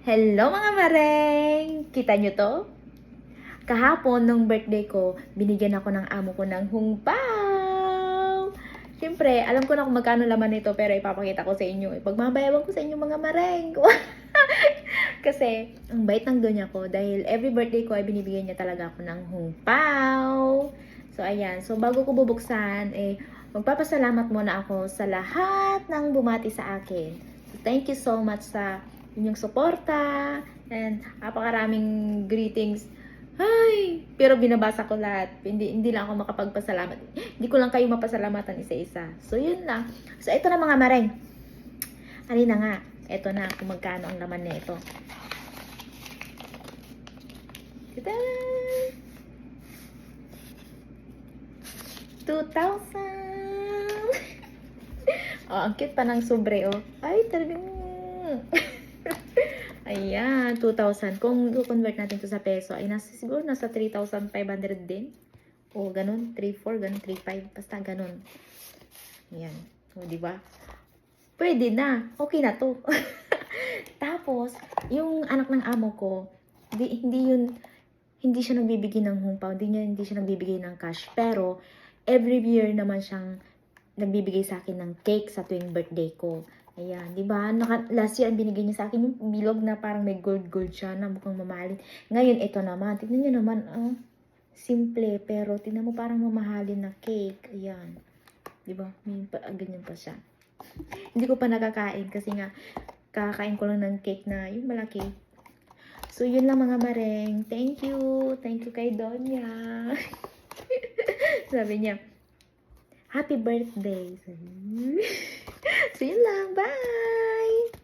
Hello mga mareng! Kita nyo to? Kahapon, nung birthday ko, binigyan ako ng amo ko ng hungpaw! Siyempre, alam ko na kung magkano laman nito, pero ipapakita ko sa inyo. Pagmabayawan ko sa inyo mga mareng! Kasi, ang bait ng donya ko, dahil every birthday ko ay binibigyan niya talaga ako ng hungpaw. So, ayan. So, bago ko bubuksan, magpapasalamat muna ako sa lahat ng bumati sa akin. So, thank you so much sa inyong suporta and napakaraming greetings. Ay, pero binabasa ko lahat. Hindi lang ako makapagpasalamat. Hindi ko lang kayo mapasalamatan isa-isa. So, yun lang. So, ito na mga mareng. Halina nga. Ito na kung magkano ang laman nito. Tada! 2,000! Oh, ang cute pa ng sobre, oh. Ay, talagang... Ayan, 2,000. Kung i-convert natin to sa peso, ay siguro nasa 3,500 din. O, ganun. 3,400, ganun. 3,500. Basta ganun. Ayan. O, diba? Pwede na. Okay na to. Tapos, yung anak ng amo ko, hindi siya nagbibigay ng hungpaw. Hindi siya nagbibigay ng cash. Pero, every year naman siyang nagbibigay sa akin ng cake sa tuwing birthday ko. Ayan, di ba? Last year, ang binigay niya sa akin yung bilog na parang may gold sa na mukhang mamahalin. Ngayon, ito naman. Tignan niyo naman, simple, pero tignan mo parang mamahalin na cake. Ayan. Di ba? Ganyan pa siya. Hindi ko pa nakakain kasi nga, kakain ko lang ng cake na yung malaki. So, yun lang mga mareng. Thank you. Thank you kay Donya. Sabi niya, happy birthday. So, yun lang. Bye!